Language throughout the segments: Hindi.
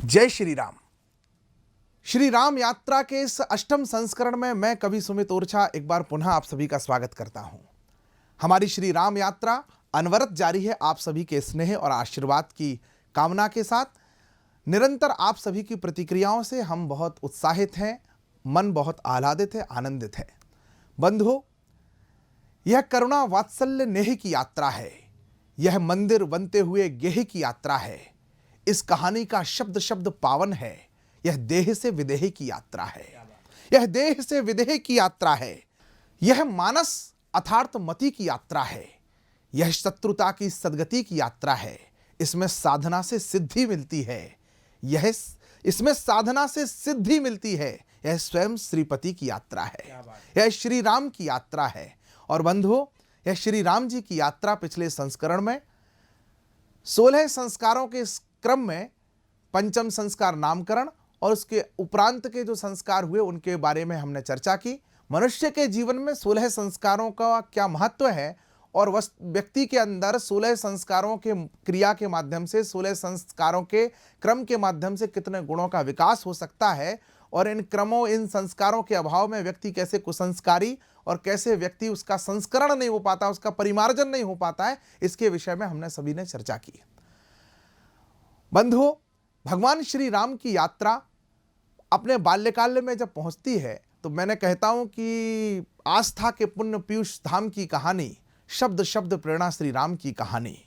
जय श्री राम। श्री राम यात्रा के इस अष्टम संस्करण में मैं कवि सुमित ओरछा एक बार पुनः आप सभी का स्वागत करता हूं। हमारी श्री राम यात्रा अनवरत जारी है आप सभी के स्नेह और आशीर्वाद की कामना के साथ। निरंतर आप सभी की प्रतिक्रियाओं से हम बहुत उत्साहित हैं, मन बहुत आह्लादित है, आनंदित है। बंधुओं, यह करुणा वात्सल्य नेह की यात्रा है, यह मंदिर बनते हुए गेह की यात्रा है। इस कहानी का शब्द शब्द पावन है, यह देह से विदेह की यात्रा है, यह देह से विदेह की यात्रा है। यह मानस अर्थात मति की यात्रा है, यह शत्रुता की सद्गति की यात्रा है। इसमें साधना से सिद्धि मिलती है, इसमें साधना से सिद्धि मिलती है। यह स्वयं श्रीपति की यात्रा है, यह श्री राम की यात्रा है। और बंधुओं, यह श्री राम जी की यात्रा पिछले संस्करण में 16 संस्कारों के क्रम में पंचम संस्कार नामकरण और उसके उपरांत के जो संस्कार हुए उनके बारे में हमने चर्चा की। मनुष्य के जीवन में 16 संस्कारों का क्या महत्व है और व्यक्ति के अंदर 16 संस्कारों के क्रिया के माध्यम से 16 संस्कारों के क्रम के माध्यम से कितने गुणों का विकास हो सकता है और इन क्रमों इन संस्कारों के अभाव में व्यक्ति कैसे कुसंस्कारी और कैसे व्यक्ति उसका संस्करण नहीं हो पाता, उसका परिमार्जन नहीं हो पाता है, इसके विषय में हमने सभी ने चर्चा की। बंधुओं, भगवान श्री राम की यात्रा अपने बाल्यकाल में जब पहुंचती है तो मैंने कहता हूं कि आस्था के पुण्य पीयूष धाम की कहानी, शब्द शब्द प्रेरणा श्री राम की कहानी।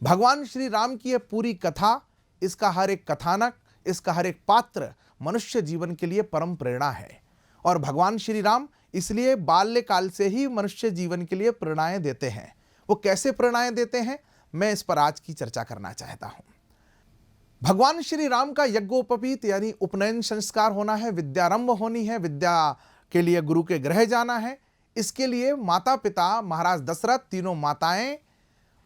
भगवान श्री राम की यह पूरी कथा, इसका हर एक कथानक, इसका हर एक पात्र मनुष्य जीवन के लिए परम प्रेरणा है। और भगवान श्री राम इसलिए बाल्यकाल से ही मनुष्य जीवन के लिए प्रेरणाएं देते हैं। वो कैसे प्रेरणाएं देते हैं, मैं इस पर आज की चर्चा करना चाहता हूं। भगवान श्री राम का यज्ञोपवीत यानी उपनयन संस्कार होना है, विद्यारंभ होनी है, विद्या के लिए गुरु के गृह जाना है। इसके लिए माता पिता महाराज दशरथ, तीनों माताएं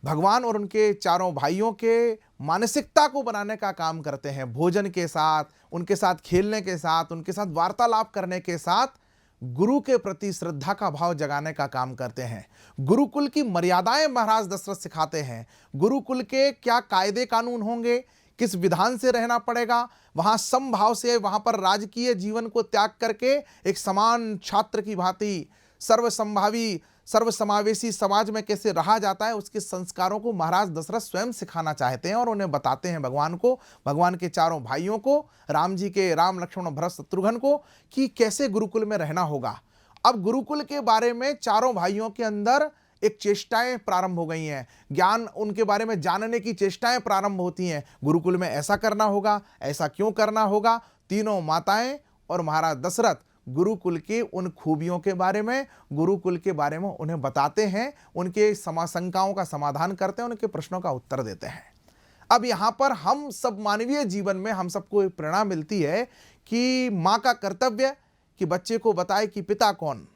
भगवान और उनके चारों भाइयों के मानसिकता को बनाने का काम करते हैं। भोजन के साथ, उनके साथ खेलने के साथ, उनके साथ वार्तालाप करने के साथ गुरु के प्रति श्रद्धा का भाव जगाने का काम करते हैं। गुरुकुल की मर्यादाएं महाराज दशरथ सिखाते हैं। गुरुकुल के क्या कायदे कानून होंगे, किस विधान से रहना पड़ेगा, वहां समभाव से, वहां पर राजकीय जीवन को त्याग करके एक समान छात्र की भांति सर्वसंभावी सर्वसमावेशी समाज में कैसे रहा जाता है, उसके संस्कारों को महाराज दशरथ स्वयं सिखाना चाहते हैं और उन्हें बताते हैं भगवान को, भगवान के चारों भाइयों को, राम जी के राम लक्ष्मण भरत शत्रुघ्न को, कि कैसे गुरुकुल में रहना होगा। अब गुरुकुल के बारे में चारों भाइयों के अंदर एक चेष्टाएं प्रारंभ हो गई हैं, ज्ञान उनके बारे में जानने की चेष्टाएं प्रारंभ होती हैं। गुरुकुल में ऐसा करना होगा, ऐसा क्यों करना होगा। तीनों माताएं और महाराज दशरथ गुरुकुल की उन खूबियों के बारे में, गुरुकुल के बारे में उन्हें बताते हैं, उनके शंकाओं का समाधान करते हैं, उनके प्रश्नों का उत्तर देते हैं। अब यहाँ पर हम सब मानवीय जीवन में हम सबको प्रेरणा मिलती है कि माँ का कर्तव्य कि बच्चे को बताए कि पिता कौन,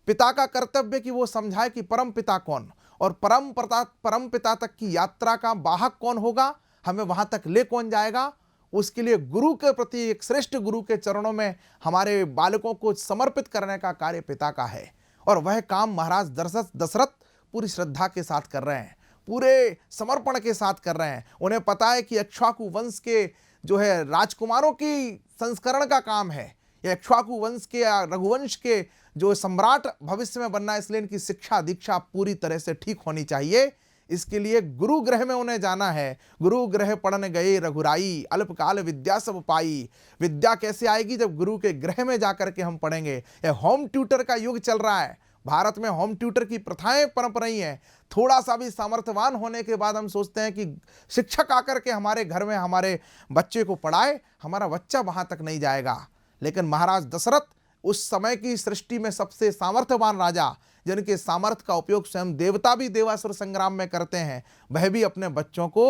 पिता का कर्तव्य कि वो समझाए कि परम पिता कौन, और परम पिता तक की यात्रा का वाहक कौन होगा, हमें वहां तक ले कौन जाएगा। उसके लिए गुरु के प्रति, एक श्रेष्ठ गुरु के चरणों में हमारे बालकों को समर्पित करने का कार्य पिता का है। और वह काम महाराज दशरथ पूरी श्रद्धा के साथ कर रहे हैं, पूरे समर्पण के साथ कर रहे हैं। उन्हें पता है कि इक्ष्वाकु वंश के जो है राजकुमारों की संस्करण का काम है, या इक्ष्वाकु वंश के या रघुवंश के जो सम्राट भविष्य में बनना है, इसलिए इनकी शिक्षा दीक्षा पूरी तरह से ठीक होनी चाहिए। इसके लिए गुरु गृह में उन्हें जाना है। गुरु गृह पढ़ने गए रघुराई, अल्पकाल विद्या सब पाई। विद्या कैसे आएगी, जब गुरु के गृह में जाकर के हम पढ़ेंगे। यह होम ट्यूटर का युग चल रहा है। भारत में होम ट्यूटर की प्रथाएं पनप रही हैं। थोड़ा सा भी सामर्थ्यवान होने के बाद हम सोचते हैं कि शिक्षक आकर के हमारे घर में हमारे बच्चे को पढ़ाए, हमारा बच्चा वहां तक नहीं जाएगा। लेकिन महाराज दशरथ उस समय की सृष्टि में सबसे सामर्थ्यवान राजा, जिनके सामर्थ्य का उपयोग स्वयं देवता भी देवासुर संग्राम में करते हैं, वह भी अपने बच्चों को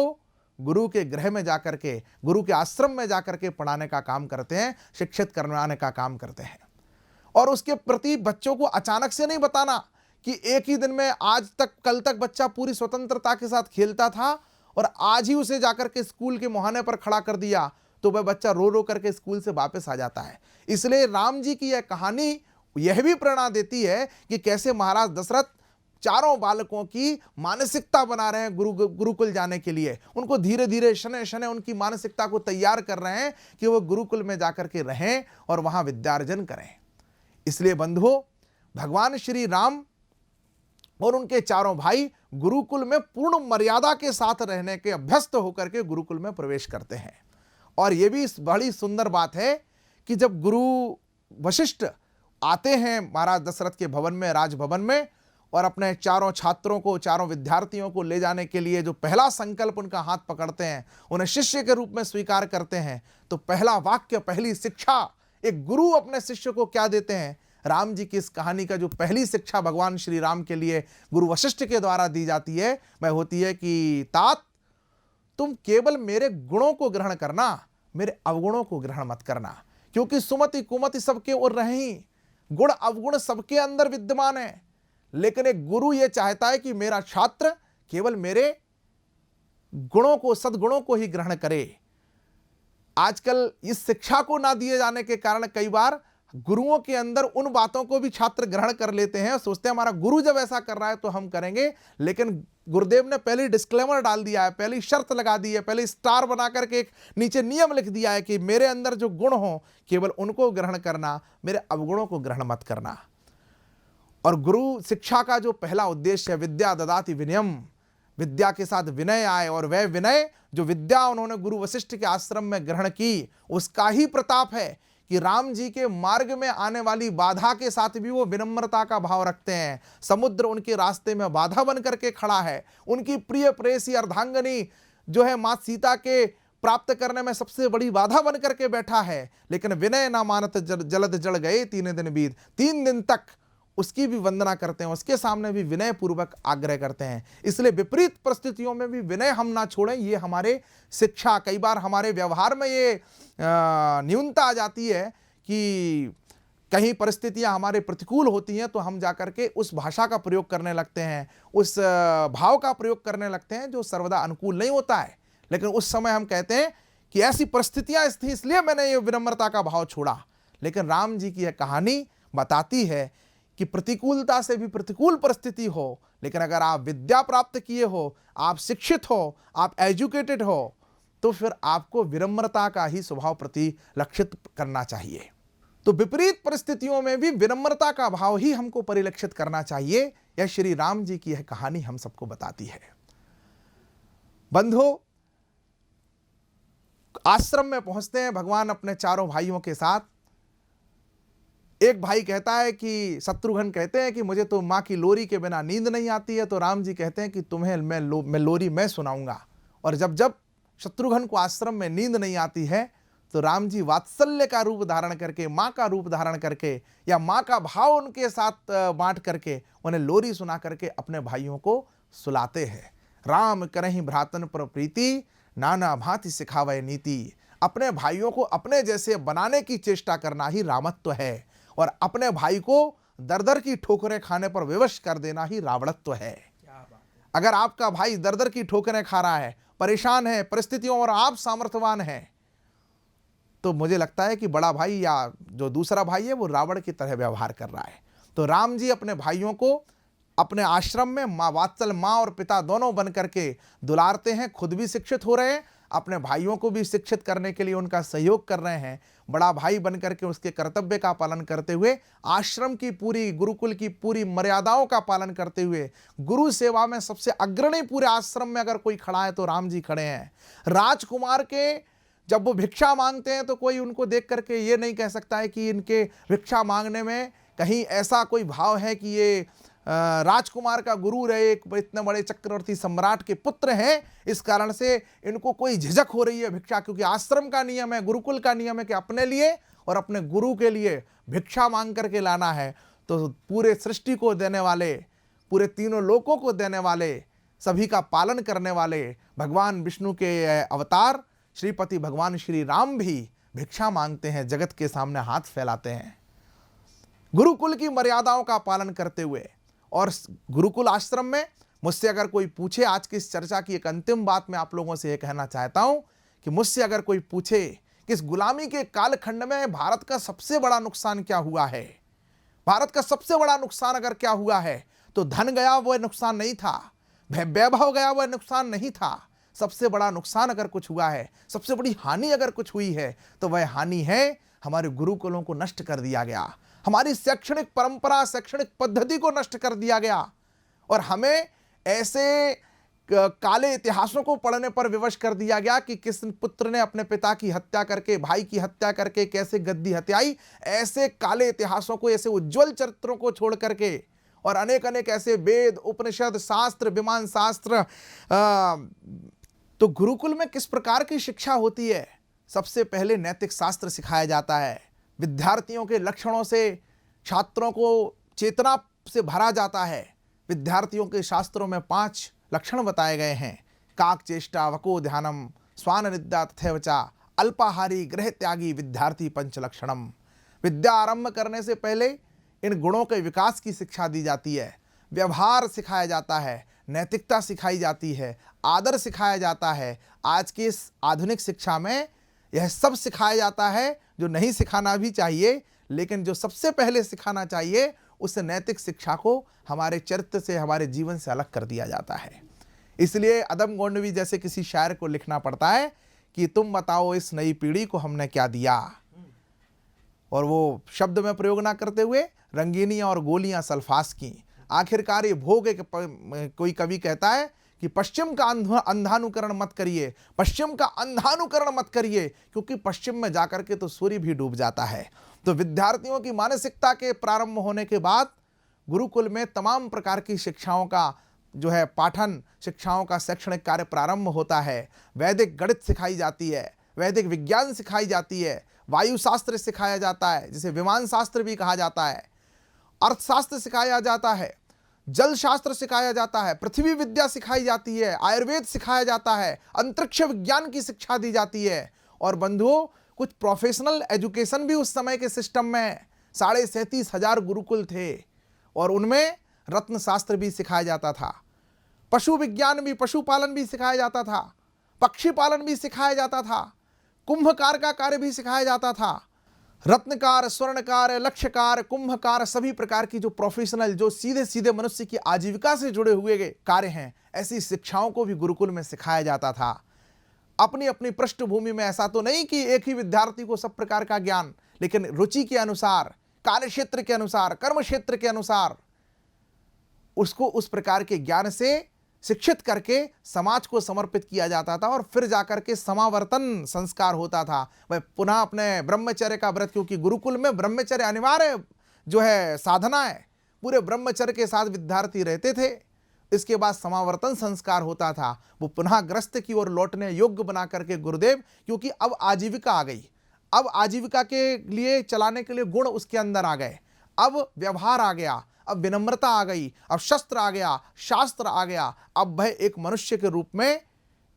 गुरु के गृह में जाकर के, गुरु के आश्रम में जाकर के पढ़ाने का काम करते हैं, शिक्षित करवाने का काम करते हैं। और उसके प्रति बच्चों को अचानक से नहीं बताना कि एक ही दिन में, आज तक कल तक बच्चा पूरी स्वतंत्रता के साथ खेलता था और आज ही उसे जाकर के स्कूल के मुहाने पर खड़ा कर दिया तो वह बच्चा रो रो करके स्कूल से वापस आ जाता है। इसलिए राम जी की यह कहानी यह भी प्रेरणा देती है कि कैसे महाराज दशरथ चारों बालकों की मानसिकता बना रहे हैं गुरुकुल जाने के लिए। उनको धीरे धीरे शनै शनै उनकी मानसिकता को तैयार कर रहे हैं कि वो गुरुकुल में जाकर के रहें और वहां विद्यार्जन करें। इसलिए बंधुओं, भगवान श्री राम और उनके चारों भाई गुरुकुल में पूर्ण मर्यादा के साथ रहने के अभ्यस्त होकर के गुरुकुल में प्रवेश करते हैं। और यह भी बड़ी सुंदर बात है कि जब गुरु वशिष्ठ आते हैं महाराज दशरथ के भवन में, राजभवन में, और अपने चारों छात्रों को, चारों विद्यार्थियों को ले जाने के लिए जो पहला संकल्प उनका हाथ पकड़ते हैं, उन्हें शिष्य के रूप में स्वीकार करते हैं, तो पहला वाक्य, पहली शिक्षा एक गुरु अपने शिष्य को क्या देते हैं? राम जी की इस कहानी का जो पहली शिक्षा भगवान श्री राम के लिए गुरु वशिष्ठ के द्वारा दी जाती है, वह होती है कि तात, तुम केवल मेरे गुणों को ग्रहण करना, मेरे अवगुणों को ग्रहण मत करना। क्योंकि सुमति कुमति सबके ओर रही, गुण अवगुण सबके अंदर विद्यमान है, लेकिन एक गुरु यह चाहता है कि मेरा छात्र केवल मेरे गुणों को, सद्गुणों को ही ग्रहण करे। आजकल इस शिक्षा को ना दिए जाने के कारण कई बार गुरुओं के अंदर उन बातों को भी छात्र ग्रहण कर लेते हैं और सोचते हैं हमारा गुरु जब ऐसा कर रहा है तो हम करेंगे। लेकिन गुरुदेव ने पहले डिस्क्लेमर डाल दिया है, पहली शर्त लगा दी है, पहले स्टार बना करके एक नीचे नियम लिख दिया है कि मेरे अंदर जो गुण हो केवल उनको ग्रहण करना, मेरे अवगुणों को ग्रहण मत करना। और गुरु शिक्षा का जो पहला उद्देश्य है, विद्या ददाति विनयम, विद्या के साथ विनय आए, और वह विनय जो विद्या उन्होंने गुरु वशिष्ठ के आश्रम में ग्रहण की, उसका ही प्रताप है कि राम जी के मार्ग में आने वाली बाधा के साथ भी वो विनम्रता का भाव रखते हैं। समुद्र उनके रास्ते में बाधा बन करके खड़ा है, उनकी प्रिय प्रेयसी अर्धांगनी जो है मां सीता के प्राप्त करने में सबसे बड़ी बाधा बन करके बैठा है, लेकिन विनय ना मानत जलद जल गए 3 दिन बीत, 3 दिन तक उसकी भी वंदना करते हैं, उसके सामने भी विनय पूर्वक आग्रह करते हैं। इसलिए विपरीत परिस्थितियों में भी विनय हम ना छोड़ें, ये हमारे शिक्षा। कई बार हमारे व्यवहार में ये न्यूनता आ जाती है कि कहीं परिस्थितियां हमारे प्रतिकूल होती हैं तो हम जाकर के उस भाषा का प्रयोग करने लगते हैं, उस भाव का प्रयोग करने लगते हैं जो सर्वदा अनुकूल नहीं होता है। लेकिन उस समय हम कहते हैं कि ऐसी परिस्थितियां थी इसलिए मैंने ये विनम्रता का भाव छोड़ा। लेकिन राम जी की यह कहानी बताती है कि प्रतिकूलता से भी प्रतिकूल परिस्थिति हो, लेकिन अगर आप विद्या प्राप्त किए हो, आप शिक्षित हो, आप एजुकेटेड हो, तो फिर आपको विनम्रता का ही स्वभाव परिलक्षित करना चाहिए। तो विपरीत परिस्थितियों में भी विनम्रता का भाव ही हमको परिलक्षित करना चाहिए। यह श्री राम जी की यह कहानी हम सबको बताती है। बंधुओं, आश्रम में पहुंचते हैं भगवान अपने चारों भाइयों के साथ। एक भाई कहता है कि शत्रुघ्न कहते हैं कि मुझे तो माँ की लोरी के बिना नींद नहीं आती है, तो राम जी कहते हैं कि तुम्हें मैं लोरी मैं सुनाऊंगा। और जब जब शत्रुघ्न को आश्रम में नींद नहीं आती है तो राम जी वात्सल्य का रूप धारण करके, माँ का रूप धारण करके, या माँ का भाव उनके साथ बांट करके उन्हें लोरी सुना करके अपने भाइयों को सुलाते हैं। राम करहि भ्रातन पर प्रीति, नाना भांति सिखावे नीति। अपने भाइयों को अपने जैसे बनाने की चेष्टा करना ही रामत्व है, और अपने भाई को दर दर की ठोकरें खाने पर विवश कर देना ही रावणत्व है। अगर आपका भाई दर दर की ठोकरें खा रहा है, परेशान है परिस्थितियों और आप सामर्थ्यवान हैं, तो मुझे लगता है कि बड़ा भाई या जो दूसरा भाई है वो रावण की तरह व्यवहार कर रहा है। तो राम जी अपने भाइयों को अपने आश्रम में माँ वात्सल, माँ और पिता दोनों बन करके दुलारते हैं, खुद भी शिक्षित हो रहे हैं, अपने भाइयों को भी शिक्षित करने के लिए उनका सहयोग कर रहे हैं। बड़ा भाई बन करके उसके कर्तव्य का पालन करते हुए, आश्रम की पूरी, गुरुकुल की पूरी मर्यादाओं का पालन करते हुए, गुरु सेवा में सबसे अग्रणी पूरे आश्रम में अगर कोई खड़ा है तो राम जी खड़े हैं। राजकुमार के जब वो भिक्षा मांगते हैं तो कोई उनको देख करके ये नहीं कह सकता है कि इनके भिक्षा मांगने में कहीं ऐसा कोई भाव है कि ये राजकुमार का गुरु रहे, एक इतने बड़े चक्रवर्ती सम्राट के पुत्र हैं, इस कारण से इनको कोई झिझक हो रही है भिक्षा। क्योंकि आश्रम का नियम है, गुरुकुल का नियम है कि अपने लिए और अपने गुरु के लिए भिक्षा मांग करके लाना है। तो पूरे सृष्टि को देने वाले, पूरे तीनों लोकों को देने वाले, सभी का पालन करने वाले भगवान विष्णु के अवतार श्रीपति भगवान श्री राम भी भिक्षा मांगते हैं, जगत के सामने हाथ फैलाते हैं, गुरुकुल की मर्यादाओं का पालन करते हुए। और गुरुकुल आश्रम में मुझसे अगर कोई पूछे, आज की इस चर्चा की एक अंतिम बात मैं आप लोगों से यह कहना चाहता हूं कि मुझसे अगर कोई पूछे कि इस गुलामी के कालखंड में भारत का सबसे बड़ा नुकसान क्या हुआ है, भारत का सबसे बड़ा नुकसान अगर क्या हुआ है, तो धन गया वह नुकसान नहीं था, वैभव गया वह नुकसान नहीं था। सबसे बड़ा नुकसान अगर कुछ हुआ है, सबसे बड़ी हानि अगर कुछ हुई है, तो वह हानि है हमारे गुरुकुलों को नष्ट कर दिया गया, हमारी शैक्षणिक परंपरा, शैक्षणिक पद्धति को नष्ट कर दिया गया। और हमें ऐसे काले इतिहासों को पढ़ने पर विवश कर दिया गया कि किस पुत्र ने अपने पिता की हत्या करके, भाई की हत्या करके कैसे गद्दी हत्याई। ऐसे काले इतिहासों को, ऐसे उज्जवल चरित्रों को छोड़ करके और अनेक अनेक ऐसे वेद, उपनिषद, शास्त्र, विमान शास्त्र, तो गुरुकुल में किस प्रकार की शिक्षा होती है? सबसे पहले नैतिक शास्त्र सिखाया जाता है, विद्यार्थियों के लक्षणों से छात्रों को चेतना से भरा जाता है। विद्यार्थियों के शास्त्रों में 5 लक्षण बताए गए हैं: काक चेष्टा, वको ध्यानम, स्वान निद्रा तथैवचा, अल्पाहारी, गृह त्यागी, विद्यार्थी पंच लक्षणम। विद्या आरंभ करने से पहले इन गुणों के विकास की शिक्षा दी जाती है, व्यवहार सिखाया जाता है, नैतिकता सिखाई जाती है, आदर सिखाया जाता है। आज की इस आधुनिक शिक्षा में यह सब सिखाया जाता है जो नहीं सिखाना भी चाहिए, लेकिन जो सबसे पहले सिखाना चाहिए उस नैतिक शिक्षा को हमारे चरित्र से, हमारे जीवन से अलग कर दिया जाता है। इसलिए अदम गोंडवी जैसे किसी शायर को लिखना पड़ता है कि तुम बताओ इस नई पीढ़ी को हमने क्या दिया, और वो शब्द में प्रयोग ना करते हुए रंगीनियां और गोलियां सल्फास की। आखिरकार ये भोग है कि कोई कवि कहता है कि पश्चिम का अंधानुकरण मत करिए, पश्चिम का अंधानुकरण मत करिए, क्योंकि पश्चिम में जाकर के तो सूर्य भी डूब जाता है। तो विद्यार्थियों की मानसिकता के प्रारंभ होने के बाद गुरुकुल में तमाम प्रकार की शिक्षाओं का जो है पाठन, शिक्षाओं का शैक्षणिक कार्य प्रारंभ होता है। वैदिक गणित सिखाई जाती है, वैदिक विज्ञान सिखाई जाती है, वायुशास्त्र सिखाया जाता है जिसे विमान शास्त्र भी कहा जाता है, अर्थशास्त्र सिखाया जाता है, जल शास्त्र सिखाया जाता है, पृथ्वी विद्या सिखाई जाती है, आयुर्वेद सिखाया जाता है, अंतरिक्ष विज्ञान की शिक्षा दी जाती है। और बंधुओं, कुछ प्रोफेशनल एजुकेशन भी उस समय के सिस्टम में 37,500 गुरुकुल थे और उनमें रत्न शास्त्र भी सिखाया जाता था, पशु विज्ञान भी, पशुपालन भी सिखाया जाता था, पक्षी पालन भी सिखाया जाता था, कुंभकार का कार्य भी सिखाया जाता था। रत्नकार, स्वर्णकार, लक्ष्यकार, कुंभकार, सभी प्रकार की जो प्रोफेशनल, जो सीधे सीधे मनुष्य की आजीविका से जुड़े हुए कार्य हैं, ऐसी शिक्षाओं को भी गुरुकुल में सिखाया जाता था। अपनी अपनी पृष्ठभूमि में, ऐसा तो नहीं कि एक ही विद्यार्थी को सब प्रकार का ज्ञान, लेकिन रुचि के अनुसार, कार्य क्षेत्र के अनुसार, कर्म क्षेत्र के अनुसार उसको उस प्रकार के ज्ञान से शिक्षित करके समाज को समर्पित किया जाता था। और फिर जाकर के समावर्तन संस्कार होता था, वह पुनः अपने ब्रह्मचर्य का व्रत, क्योंकि गुरुकुल में ब्रह्मचर्य अनिवार्य जो है साधना है, पूरे ब्रह्मचर्य के साथ विद्यार्थी रहते थे। इसके बाद समावर्तन संस्कार होता था, वो पुनः ग्रस्त की ओर लौटने योग्य बना करके गुरुदेव, क्योंकि अब आजीविका आ गई, अब आजीविका के लिए चलाने के लिए गुण उसके अंदर आ गए, अब व्यवहार आ गया, अब विनम्रता आ गई, अब शस्त्र आ गया, शास्त्र आ गया। अब वह एक मनुष्य के रूप में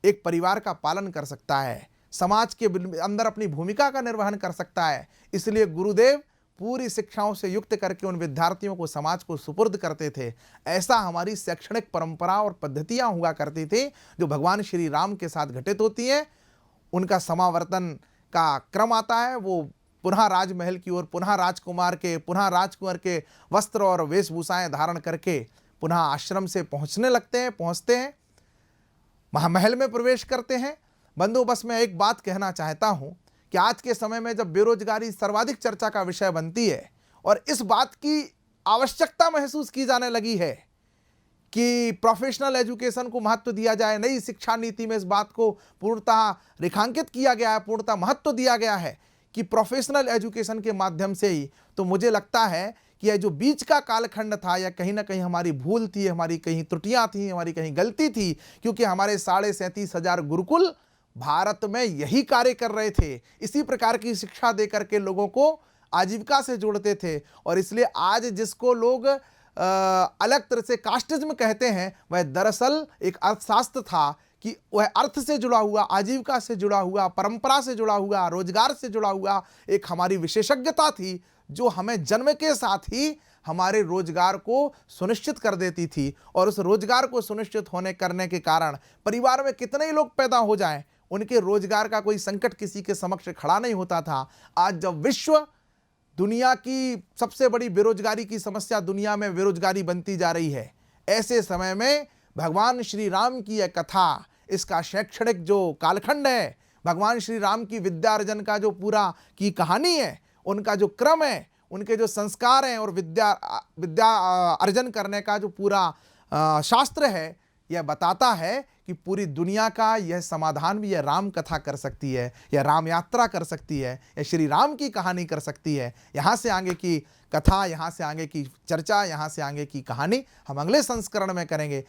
एक परिवार का पालन कर सकता है, समाज के अंदर अपनी भूमिका का निर्वहन कर सकता है। इसलिए गुरुदेव पूरी शिक्षाओं से युक्त करके उन विद्यार्थियों को समाज को सुपुर्द करते थे। ऐसा हमारी शैक्षणिक परंपरा और पद्धतियां हुआ करती थी जो भगवान श्री राम के साथ घटित होती हैं। उनका समावर्तन का क्रम आता है, वो पुनः राजमहल की ओर, पुनः राजकुमार के वस्त्र और वेशभूषाएं धारण करके पुनः आश्रम से पहुंचते हैं, महामहल में प्रवेश करते हैं। बंधु, बस मैं एक बात कहना चाहता हूं कि आज के समय में जब बेरोजगारी सर्वाधिक चर्चा का विषय बनती है और इस बात की आवश्यकता महसूस की जाने लगी है कि प्रोफेशनल एजुकेशन को महत्व दिया जाए, नई शिक्षा नीति में इस बात को पूर्णतः रेखांकित किया गया है, पूर्णतः महत्व दिया गया है कि प्रोफेशनल एजुकेशन के माध्यम से ही, तो मुझे लगता है कि यह जो बीच का कालखंड था, या कहीं ना कहीं हमारी भूल थी, हमारी कहीं त्रुटियां थी, हमारी कहीं गलती थी, क्योंकि हमारे 37,500 गुरुकुल भारत में यही कार्य कर रहे थे, इसी प्रकार की शिक्षा दे करके लोगों को आजीविका से जोड़ते थे। और इसलिए आज जिसको लोग अलग तरह से कास्टिज्म कहते हैं, वह दरअसल एक अर्थशास्त्र था कि वह अर्थ से जुड़ा हुआ, आजीविका से जुड़ा हुआ, परंपरा से जुड़ा हुआ, रोजगार से जुड़ा हुआ एक हमारी विशेषज्ञता थी, जो हमें जन्म के साथ ही हमारे रोजगार को सुनिश्चित कर देती थी। और उस रोजगार को सुनिश्चित करने के कारण परिवार में कितने ही लोग पैदा हो जाएं, उनके रोजगार का कोई संकट किसी के समक्ष खड़ा नहीं होता था। आज जब विश्व दुनिया की सबसे बड़ी बेरोजगारी की समस्या दुनिया में बेरोजगारी बनती जा रही है। ऐसे समय में भगवान श्री राम की यह कथा, इसका शैक्षणिक जो कालखंड है, भगवान श्री राम की विद्या अर्जन का जो पूरा की कहानी है, उनका जो क्रम है, उनके जो संस्कार हैं और विद्या अर्जन करने का जो पूरा शास्त्र है, यह बताता है कि पूरी दुनिया का यह समाधान भी यह राम कथा कर सकती है, यह राम यात्रा कर सकती है, यह श्री राम की कहानी कर सकती है। यहाँ से आगे की कथा, यहाँ से आगे की चर्चा, यहाँ से आगे की कहानी हम अगले संस्करण में करेंगे।